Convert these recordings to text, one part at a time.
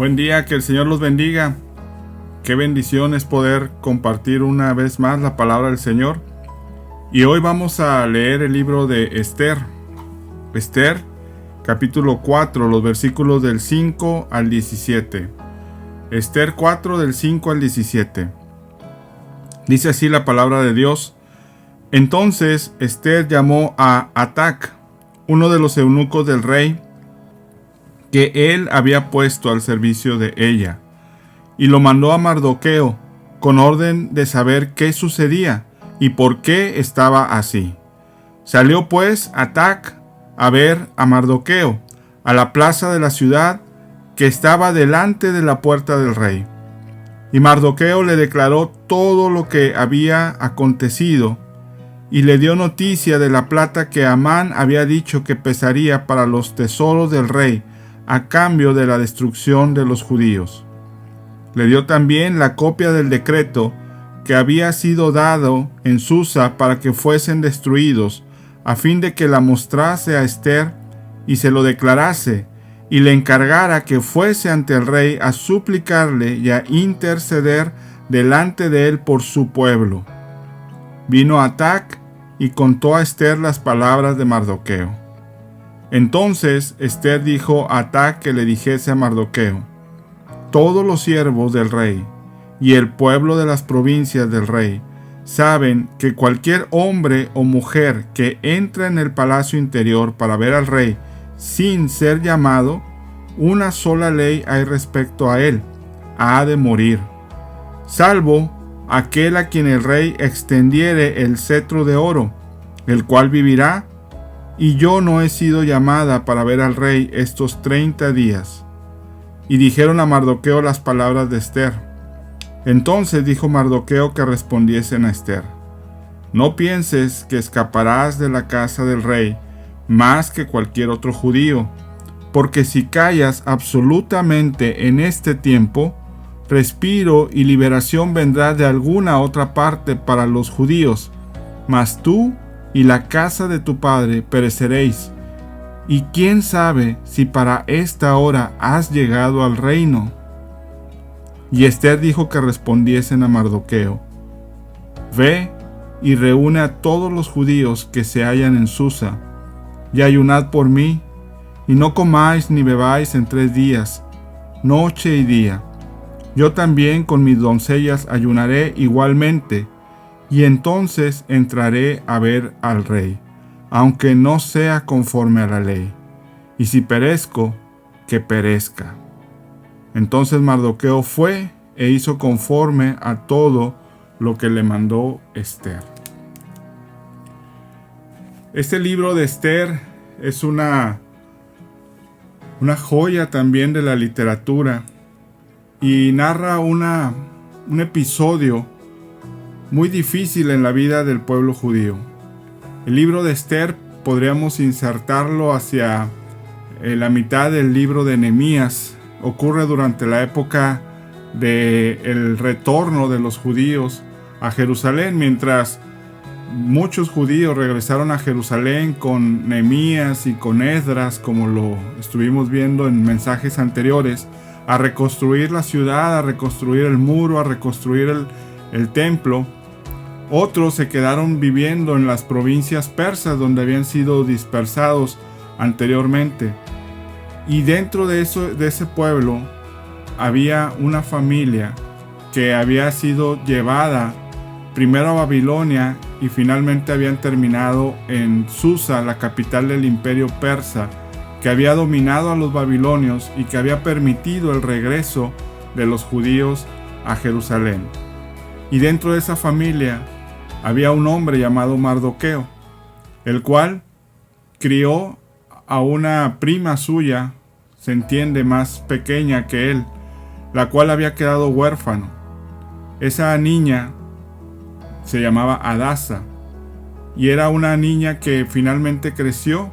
Buen día, que el Señor los bendiga. Qué bendición es poder compartir una vez más la palabra del Señor. Y hoy vamos a leer el libro de Esther. Esther, capítulo 4, los versículos del 5 al 17. Esther 4, del 5 al 17. Dice así la palabra de Dios. Entonces Esther llamó a Atac, uno de los eunucos del rey, que él había puesto al servicio de ella, y lo mandó a Mardoqueo con orden de saber qué sucedía y por qué estaba así. Salió pues Atac a ver a Mardoqueo a la plaza de la ciudad que estaba delante de la puerta del rey. Y Mardoqueo le declaró todo lo que había acontecido y le dio noticia de la plata que Amán había dicho que pesaría para los tesoros del rey a cambio de la destrucción de los judíos. Le dio también la copia del decreto que había sido dado en Susa para que fuesen destruidos, a fin de que la mostrase a Esther y se lo declarase, y le encargara que fuese ante el rey a suplicarle y a interceder delante de él por su pueblo. Vino Atac y contó a Esther las palabras de Mardoqueo. Entonces Esther dijo a Atac que le dijese a Mardoqueo: todos los siervos del rey y el pueblo de las provincias del rey saben que cualquier hombre o mujer que entra en el palacio interior para ver al rey sin ser llamado, una sola ley hay respecto a él: ha de morir, salvo aquel a quien el rey extendiere el cetro de oro, el cual vivirá. Y yo no he sido llamada para ver al rey estos 30 días. Y dijeron a Mardoqueo las palabras de Esther. Entonces dijo Mardoqueo que respondiesen a Esther: no pienses que escaparás de la casa del rey más que cualquier otro judío, porque si callas absolutamente en este tiempo, respiro y liberación vendrá de alguna otra parte para los judíos, mas tú y la casa de tu padre pereceréis. Y quién sabe si para esta hora has llegado al reino. Y Esther dijo que respondiesen a Mardoqueo: ve y reúne a todos los judíos que se hallan en Susa, y ayunad por mí, y no comáis ni bebáis en 3 días, noche y día. Yo también con mis doncellas ayunaré igualmente, y entonces entraré a ver al rey, aunque no sea conforme a la ley. Y si perezco, que perezca. Entonces Mardoqueo fue e hizo conforme a todo lo que le mandó Esther. Este libro de Esther es una joya también de la literatura y narra un episodio muy difícil en la vida del pueblo judío. El libro de Esther podríamos insertarlo hacia la mitad del libro de Nehemías. Ocurre durante la época del retorno de los judíos a Jerusalén, mientras muchos judíos regresaron a Jerusalén con Nehemías y con Esdras, como lo estuvimos viendo en mensajes anteriores, a reconstruir la ciudad, a reconstruir el muro, a reconstruir el templo. Otros se quedaron viviendo en las provincias persas donde habían sido dispersados anteriormente. Y dentro de ese pueblo había una familia que había sido llevada primero a Babilonia y finalmente habían terminado en Susa, la capital del imperio persa, que había dominado a los babilonios y que había permitido el regreso de los judíos a Jerusalén. Y dentro de esa familia había un hombre llamado Mardoqueo, el cual crió a una prima suya, se entiende más pequeña que él, la cual había quedado huérfano. Esa niña se llamaba Hadasa y era una niña que finalmente creció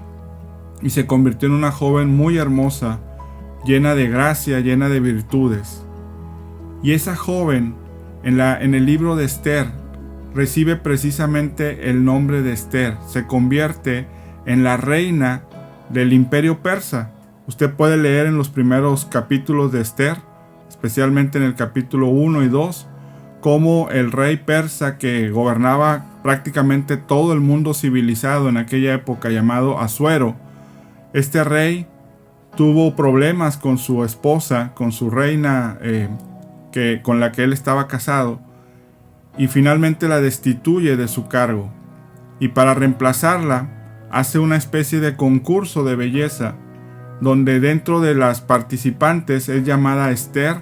y se convirtió en una joven muy hermosa, llena de gracia, llena de virtudes. Y esa joven en el libro de Esther recibe precisamente el nombre de Esther. Se convierte en la reina del imperio persa. Usted puede leer en los primeros capítulos de Esther, especialmente en el capítulo 1 y 2, cómo el rey persa que gobernaba prácticamente todo el mundo civilizado en aquella época, llamado Asuero, este rey tuvo problemas con su esposa, con su reina con la que él estaba casado, y finalmente la destituye de su cargo. Y para reemplazarla, hace una especie de concurso de belleza, donde dentro de las participantes es llamada Esther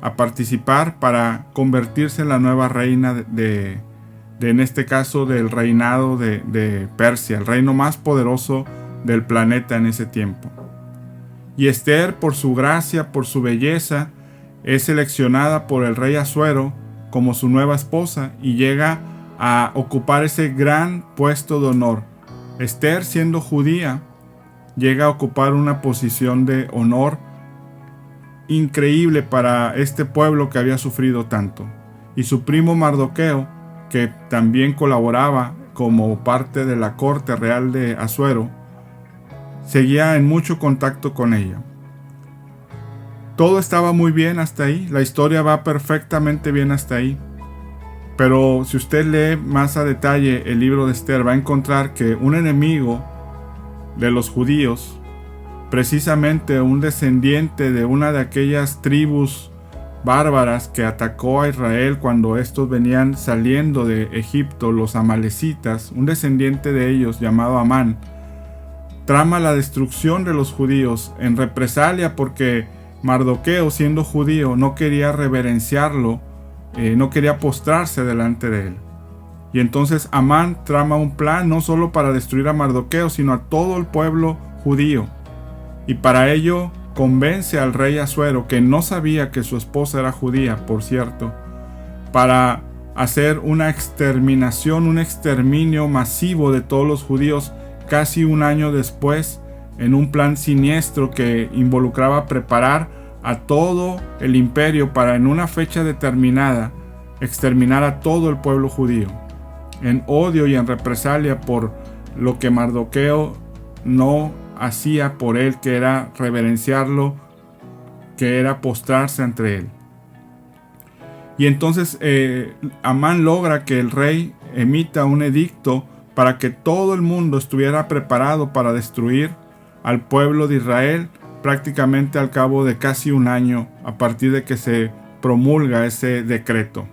a participar para convertirse en la nueva reina en este caso, del reinado de Persia, el reino más poderoso del planeta en ese tiempo. Y Esther, por su gracia, por su belleza, es seleccionada por el rey Asuero como su nueva esposa y llega a ocupar ese gran puesto de honor. Esther, siendo judía, llega a ocupar una posición de honor increíble para este pueblo que había sufrido tanto. Y su primo Mardoqueo, que también colaboraba como parte de la corte real de Asuero, seguía en mucho contacto con ella. Todo estaba muy bien hasta ahí, la historia va perfectamente bien hasta ahí. Pero si usted lee más a detalle el libro de Esther, va a encontrar que un enemigo de los judíos, precisamente un descendiente de una de aquellas tribus bárbaras que atacó a Israel cuando estos venían saliendo de Egipto, los amalecitas, un descendiente de ellos llamado Amán, trama la destrucción de los judíos en represalia porque Mardoqueo, siendo judío, no quería reverenciarlo, no quería postrarse delante de él. Y entonces Amán trama un plan no solo para destruir a Mardoqueo, sino a todo el pueblo judío. Y para ello convence al rey Asuero, que no sabía que su esposa era judía, por cierto, para hacer una exterminación, un exterminio masivo de todos los judíos casi un año después, en un plan siniestro que involucraba preparar a todo el imperio para en una fecha determinada exterminar a todo el pueblo judío, en odio y en represalia por lo que Mardoqueo no hacía por él, que era reverenciarlo, que era postrarse ante él. Y entonces Amán logra que el rey emita un edicto para que todo el mundo estuviera preparado para destruir al pueblo de Israel prácticamente al cabo de casi un año a partir de que se promulga ese decreto.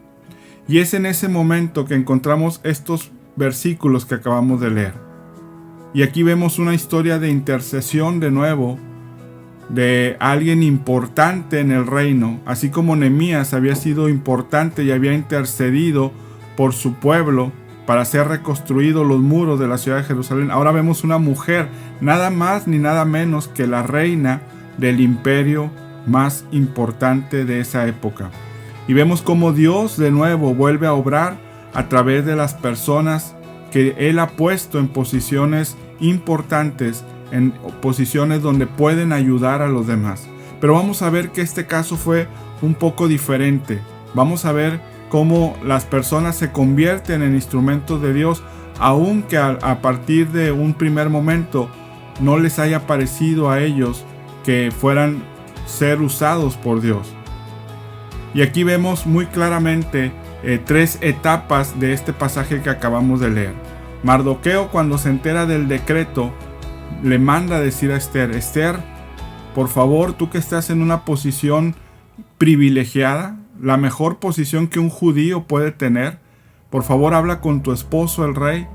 Y es en ese momento que encontramos estos versículos que acabamos de leer. Y aquí vemos una historia de intercesión de nuevo de alguien importante en el reino, así como Nehemías había sido importante y había intercedido por su pueblo para ser reconstruidos los muros de la ciudad de Jerusalén. Ahora vemos una mujer, nada más ni nada menos que la reina del imperio más importante de esa época. Y vemos cómo Dios de nuevo vuelve a obrar a través de las personas que Él ha puesto en posiciones importantes, en posiciones donde pueden ayudar a los demás. Pero vamos a ver que este caso fue un poco diferente. Vamos a ver cómo las personas se convierten en instrumentos de Dios, aunque a partir de un primer momento no les haya parecido a ellos que fueran ser usados por Dios. Y aquí vemos muy claramente tres etapas de este pasaje que acabamos de leer. Mardoqueo, cuando se entera del decreto, le manda a decir a Esther: Esther, por favor, tú que estás en una posición privilegiada, la mejor posición que un judío puede tener, por favor habla con tu esposo el rey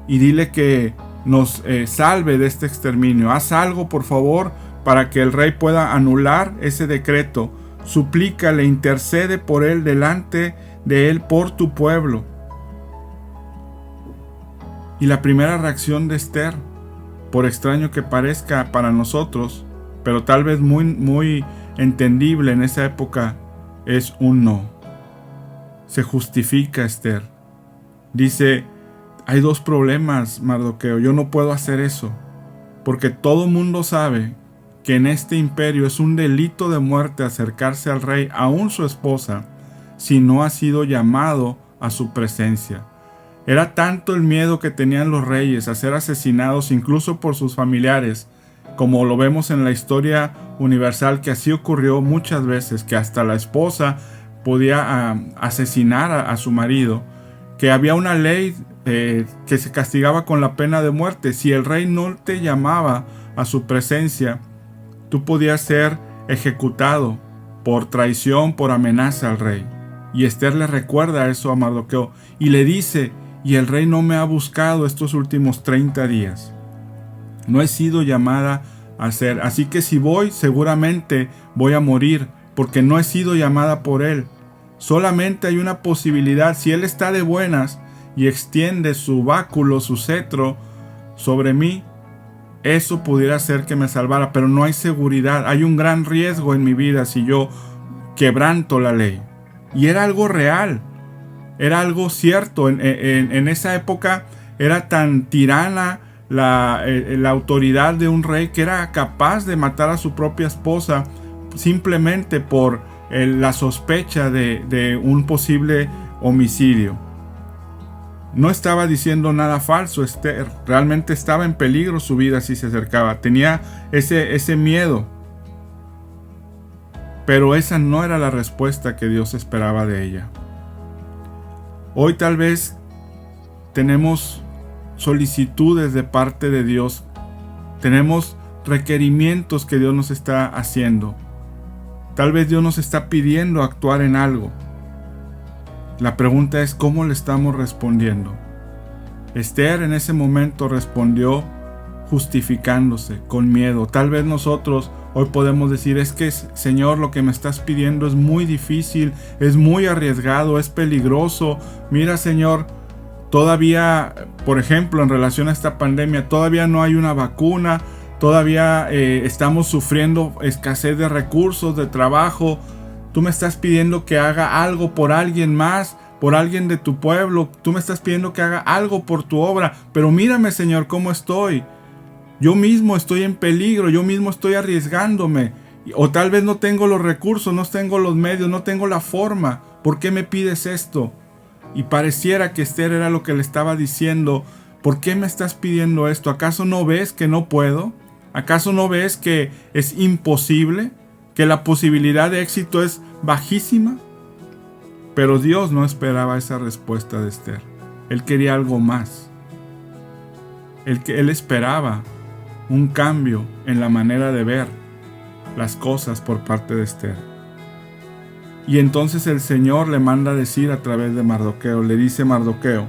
y dile que nos salve de este exterminio. Haz algo, por favor, para que el rey pueda anular ese decreto. Suplícale, intercede por él delante de él por tu pueblo. Y la primera reacción de Esther, por extraño que parezca para nosotros, pero tal vez muy entendible en esa época, es un no. Se justifica Esther. Dice: hay dos problemas, Mardoqueo, yo no puedo hacer eso, porque todo mundo sabe que en este imperio es un delito de muerte acercarse al rey, aún su esposa, si no ha sido llamado a su presencia. Era tanto el miedo que tenían los reyes a ser asesinados incluso por sus familiares, como lo vemos en la historia universal, que así ocurrió muchas veces, que hasta la esposa podía asesinar a su marido, que había una ley que se castigaba con la pena de muerte. Si el rey no te llamaba a su presencia, tú podías ser ejecutado por traición, por amenaza al rey. Y Esther le recuerda eso a Mardoqueo y le dice: y el rey no me ha buscado estos últimos 30 días. No he sido llamada a ser, así que si voy, seguramente voy a morir, porque no he sido llamada por él. Solamente hay una posibilidad: si él está de buenas y extiende su báculo, su cetro sobre mí, eso pudiera hacer que me salvara, pero no hay seguridad. Hay un gran riesgo en mi vida si yo quebranto la ley. Y era algo real, era algo cierto. En esa época era tan tirana la autoridad de un rey que era capaz de matar a su propia esposa simplemente por la sospecha de un posible homicidio. No estaba diciendo nada falso Esther, realmente estaba en peligro su vida si se acercaba, tenía ese miedo. Pero esa no era la respuesta que Dios esperaba de ella. Hoy tal vez tenemos solicitudes de parte de Dios, tenemos requerimientos que Dios nos está haciendo. Tal vez Dios nos está pidiendo actuar en algo. La pregunta es: ¿cómo le estamos respondiendo? Esther en ese momento respondió justificándose, con miedo. Tal vez nosotros hoy podemos decir: es que, Señor, lo que me estás pidiendo es muy difícil, es muy arriesgado, es peligroso. Mira, Señor, todavía, por ejemplo, en relación a esta pandemia, todavía no hay una vacuna, todavía estamos sufriendo escasez de recursos, de trabajo. Tú me estás pidiendo que haga algo por alguien más, por alguien de tu pueblo. Tú me estás pidiendo que haga algo por tu obra. Pero mírame, Señor, cómo estoy. Yo mismo estoy en peligro, yo mismo estoy arriesgándome. O tal vez no tengo los recursos, no tengo los medios, no tengo la forma. ¿Por qué me pides esto? Y pareciera que Esther era lo que le estaba diciendo: ¿por qué me estás pidiendo esto? ¿Acaso no ves que no puedo? ¿Acaso no ves que es imposible? ¿Que la posibilidad de éxito es bajísima? Pero Dios no esperaba esa respuesta de Esther. Él quería algo más. Él esperaba un cambio en la manera de ver las cosas por parte de Esther. Y entonces el Señor le manda a decir a través de Mardoqueo, le dice Mardoqueo: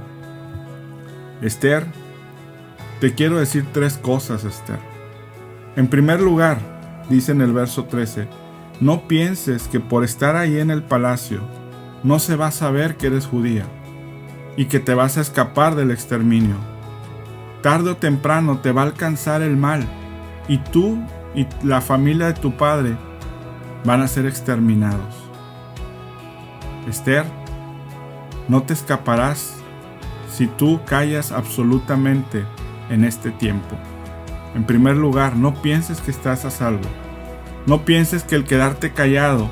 Esther, te quiero decir 3 cosas, Esther. En primer lugar, dice en el verso 13, no pienses que por estar ahí en el palacio no se va a saber que eres judía y que te vas a escapar del exterminio. Tarde o temprano te va a alcanzar el mal y tú y la familia de tu padre van a ser exterminados. Esther, no te escaparás si tú callas absolutamente en este tiempo. En primer lugar, no pienses que estás a salvo. No pienses que el quedarte callado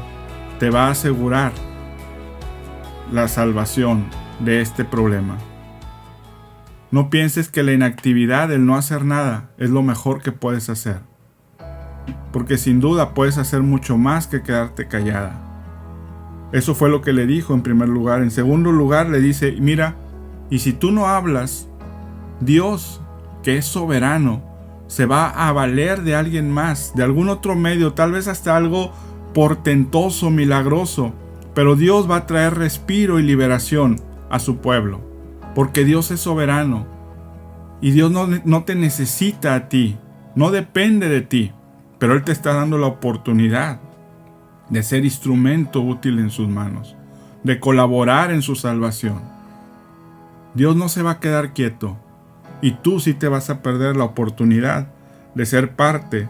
te va a asegurar la salvación de este problema. No pienses que la inactividad, el no hacer nada, es lo mejor que puedes hacer. Porque sin duda puedes hacer mucho más que quedarte callada. Eso fue lo que le dijo en primer lugar. En segundo lugar le dice: mira, y si tú no hablas, Dios, que es soberano, se va a valer de alguien más, de algún otro medio, tal vez hasta algo portentoso, milagroso, pero Dios va a traer respiro y liberación a su pueblo, porque Dios es soberano y Dios no te necesita a ti, no depende de ti, pero Él te está dando la oportunidad de ser instrumento útil en sus manos, de colaborar en su salvación. Dios no se va a quedar quieto. Y tú sí te vas a perder la oportunidad de ser parte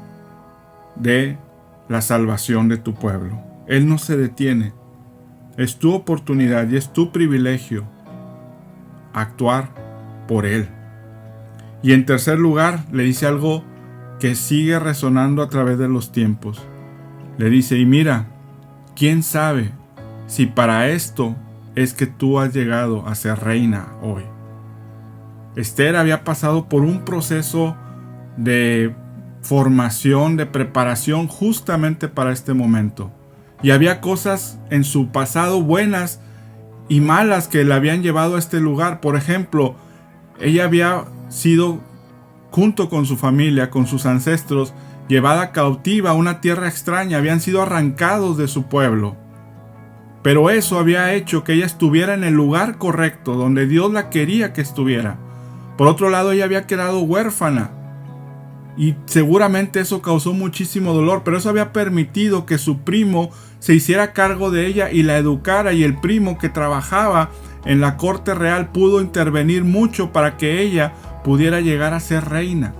de la salvación de tu pueblo. Él no se detiene. Es tu oportunidad y es tu privilegio actuar por Él. Y en tercer lugar, le dice algo que sigue resonando a través de los tiempos. Le dice: y mira, ¿quién sabe si para esto es que tú has llegado a ser reina hoy? Esther había pasado por un proceso de formación, de preparación justamente para este momento. Y había cosas en su pasado buenas y malas que la habían llevado a este lugar. Por ejemplo, ella había sido, junto con su familia, con sus ancestros, llevada cautiva a una tierra extraña. Habían sido arrancados de su pueblo. Pero eso había hecho que ella estuviera en el lugar correcto, donde Dios la quería que estuviera. Por otro lado, ella había quedado huérfana. Y seguramente eso causó muchísimo dolor, pero eso había permitido que su primo se hiciera cargo de ella y la educara. Y el primo, que trabajaba en la corte real, pudo intervenir mucho para que ella pudiera llegar a ser reina.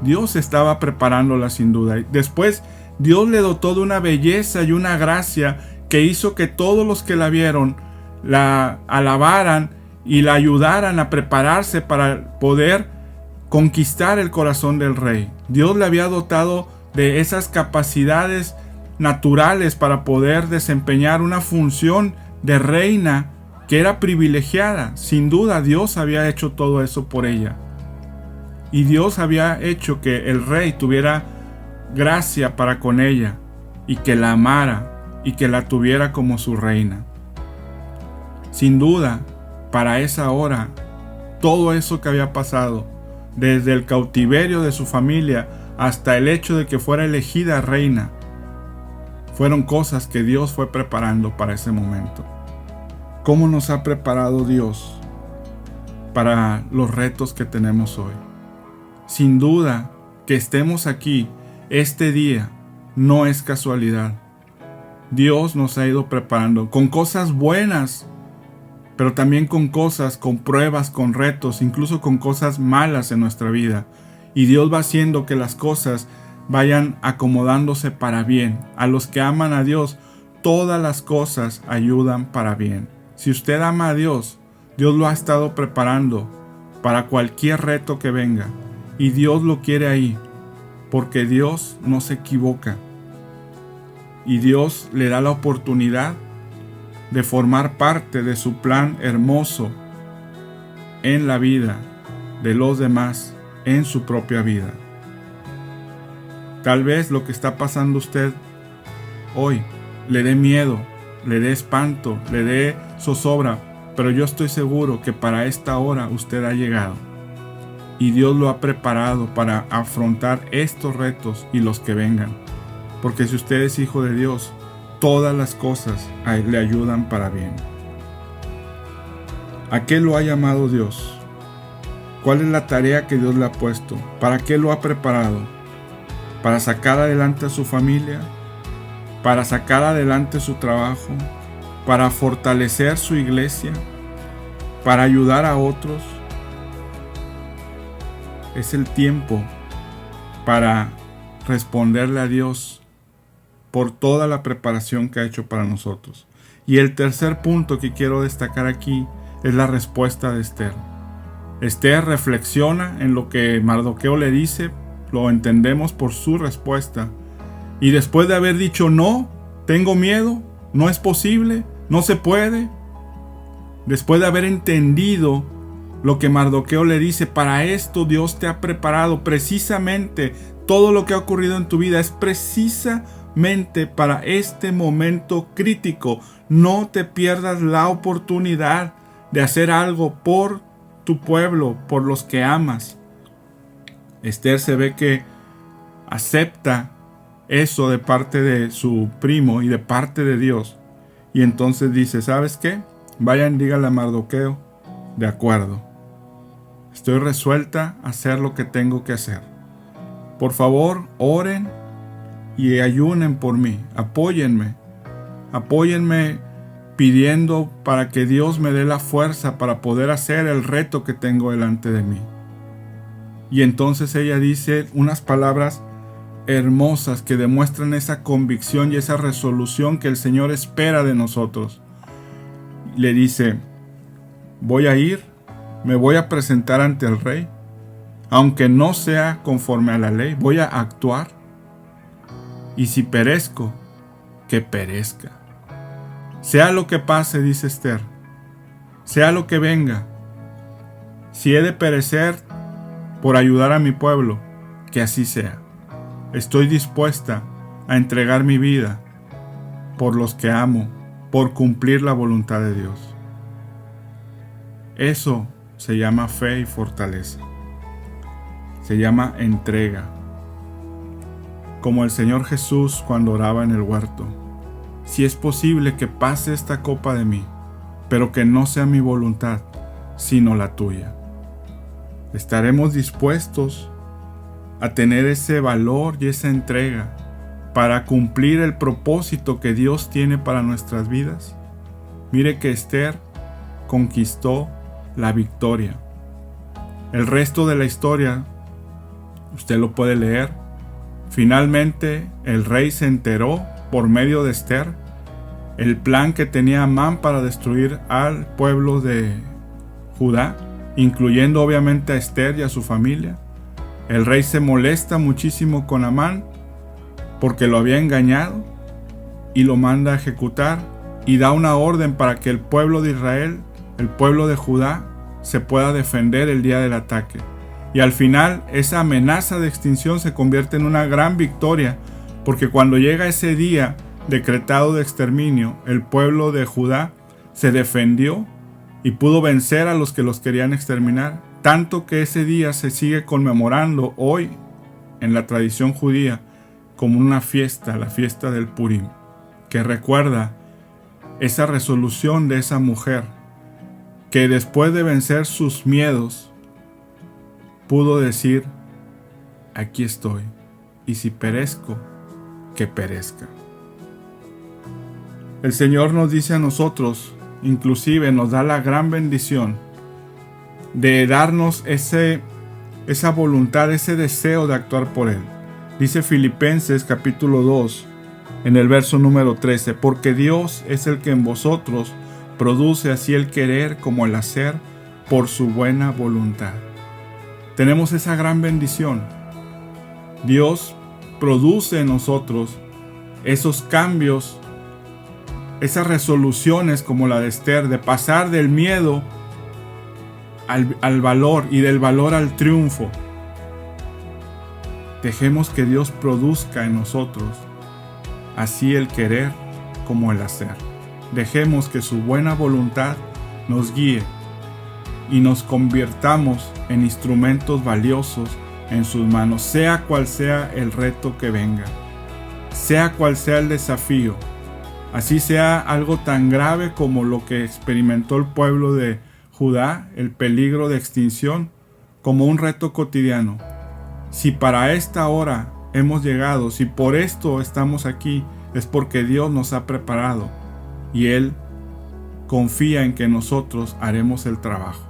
Dios estaba preparándola sin duda. Después, Dios le dotó de una belleza y una gracia que hizo que todos los que la vieron la alabaran y la ayudaran a prepararse para poder conquistar el corazón del rey. Dios le había dotado de esas capacidades naturales para poder desempeñar una función de reina que era privilegiada. Sin duda, Dios había hecho todo eso por ella. Y Dios había hecho que el rey tuviera gracia para con ella y que la amara y que la tuviera como su reina. Sin duda, para esa hora, todo eso que había pasado, desde el cautiverio de su familia hasta el hecho de que fuera elegida reina, fueron cosas que Dios fue preparando para ese momento. ¿Cómo nos ha preparado Dios para los retos que tenemos hoy? Sin duda, que estemos aquí este día no es casualidad. Dios nos ha ido preparando con cosas buenas, pero también con cosas, con pruebas, con retos, incluso con cosas malas en nuestra vida. Y Dios va haciendo que las cosas vayan acomodándose para bien. A los que aman a Dios, todas las cosas ayudan para bien. Si usted ama a Dios, Dios lo ha estado preparando para cualquier reto que venga. Y Dios lo quiere ahí, porque Dios no se equivoca. Y Dios le da la oportunidad de formar parte de su plan hermoso en la vida de los demás, en su propia vida. Tal vez lo que está pasando usted hoy le dé miedo, le dé espanto, le dé zozobra, pero yo estoy seguro que para esta hora usted ha llegado. Y Dios lo ha preparado para afrontar estos retos y los que vengan. Porque si usted es hijo de Dios, todas las cosas a él le ayudan para bien. ¿A qué lo ha llamado Dios? ¿Cuál es la tarea que Dios le ha puesto? ¿Para qué lo ha preparado? ¿Para sacar adelante a su familia? ¿Para sacar adelante su trabajo? ¿Para fortalecer su iglesia? ¿Para ayudar a otros? Es el tiempo para responderle a Dios por toda la preparación que ha hecho para nosotros. Y el tercer punto que quiero destacar aquí es la respuesta de Esther. Esther reflexiona en lo que Mardoqueo le dice, lo entendemos por su respuesta. Y después de haber dicho no, tengo miedo, no es posible, no se puede, después de haber entendido lo que Mardoqueo le dice, para esto Dios te ha preparado, precisamente todo lo que ha ocurrido en tu vida es precisamente para este momento crítico. No te pierdas la oportunidad de hacer algo por tu pueblo, por los que amas. Esther se ve que acepta eso de parte de su primo y de parte de Dios. Y entonces dice, ¿sabes qué? Vayan, díganle a Mardoqueo, de acuerdo. Estoy resuelta a hacer lo que tengo que hacer. Por favor, oren y ayunen por mí. Apóyenme. Apóyenme pidiendo para que Dios me dé la fuerza para poder hacer el reto que tengo delante de mí. Y entonces ella dice unas palabras hermosas que demuestran esa convicción y esa resolución que el Señor espera de nosotros. Le dice, voy a ir, me voy a presentar ante el rey, aunque no sea conforme a la ley, voy a actuar, y si perezco, que perezca. Sea lo que pase, dice Esther, sea lo que venga, si he de perecer por ayudar a mi pueblo, que así sea. Estoy dispuesta a entregar mi vida por los que amo, por cumplir la voluntad de Dios. Eso se llama fe y fortaleza. Se llama entrega. Como el Señor Jesús cuando oraba en el huerto: si es posible que pase esta copa de mí, pero que no sea mi voluntad, sino la tuya. ¿Estaremos dispuestos a tener ese valor y esa entrega para cumplir el propósito que Dios tiene para nuestras vidas? Mire que Esther conquistó la victoria. El resto de la historia, usted lo puede leer. Finalmente, el rey se enteró por medio de Esther el plan que tenía Amán para destruir al pueblo de Judá, incluyendo obviamente a Esther y a su familia. El rey se molesta muchísimo con Amán porque lo había engañado y lo manda a ejecutar, y da una orden para que el pueblo de Israel, el pueblo de Judá, se pueda defender el día del ataque. Y al final esa amenaza de extinción se convierte en una gran victoria, porque cuando llega ese día decretado de exterminio, el pueblo de Judá se defendió y pudo vencer a los que los querían exterminar, tanto que ese día se sigue conmemorando hoy en la tradición judía como una fiesta, la fiesta del Purim, que recuerda esa resolución de esa mujer que después de vencer sus miedos pudo decir: aquí estoy, y si perezco, que perezca. El Señor nos dice a nosotros, inclusive nos da la gran bendición de darnos esa voluntad, ese deseo de actuar por Él. Dice Filipenses capítulo 2, en el verso número 13: porque Dios es el que en vosotros produce así el querer como el hacer por su buena voluntad. Tenemos esa gran bendición. Dios produce en nosotros esos cambios, esas resoluciones como la de Esther, de pasar del miedo al valor y del valor al triunfo. Dejemos que Dios produzca en nosotros así el querer como el hacer. Dejemos que su buena voluntad nos guíe y nos convirtamos en instrumentos valiosos en sus manos, sea cual sea el reto que venga, sea cual sea el desafío, así sea algo tan grave como lo que experimentó el pueblo de Judá, el peligro de extinción, como un reto cotidiano. Si para esta hora hemos llegado, si por esto estamos aquí, es porque Dios nos ha preparado y Él confía en que nosotros haremos el trabajo.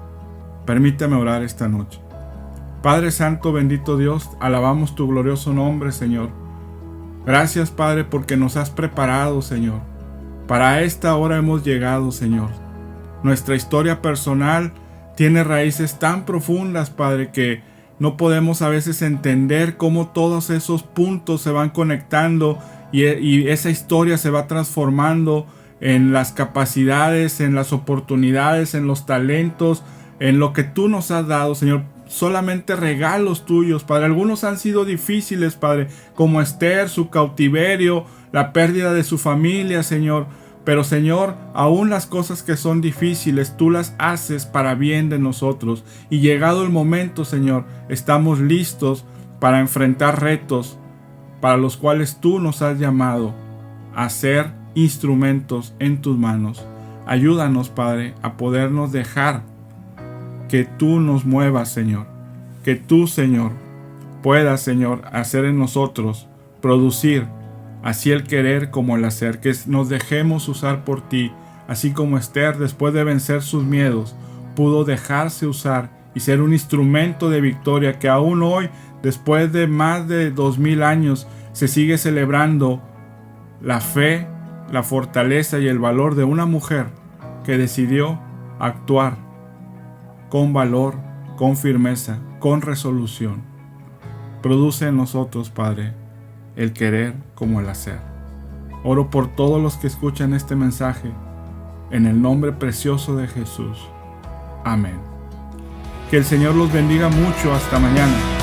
Permítame orar esta noche. Padre Santo, bendito Dios, alabamos tu glorioso nombre, Señor. Gracias, Padre, porque nos has preparado, Señor. Para esta hora hemos llegado, Señor. Nuestra historia personal tiene raíces tan profundas, Padre, que no podemos a veces entender cómo todos esos puntos se van conectando y esa historia se va transformando en las capacidades, en las oportunidades, en los talentos, en lo que tú nos has dado, Señor. Solamente regalos tuyos, Padre. Algunos han sido difíciles, Padre, como Esther, su cautiverio, la pérdida de su familia, Señor. Pero, Señor, aún las cosas que son difíciles, tú las haces para bien de nosotros. Y llegado el momento, Señor, estamos listos para enfrentar retos para los cuales tú nos has llamado a ser instrumentos en tus manos. Ayúdanos, Padre, a podernos dejar que tú nos muevas, Señor. Que tú, Señor, puedas, Señor, hacer en nosotros, producir así el querer como el hacer, que nos dejemos usar por ti, así como Esther, después de vencer sus miedos, pudo dejarse usar y ser un instrumento de victoria, que aún hoy, después de más de 2000 años, se sigue celebrando la fe, la fortaleza y el valor de una mujer que decidió actuar con valor, con firmeza, con resolución. Produce en nosotros, Padre, el querer como el hacer. Oro por todos los que escuchan este mensaje, en el nombre precioso de Jesús. Amén. Que el Señor los bendiga mucho. Hasta mañana.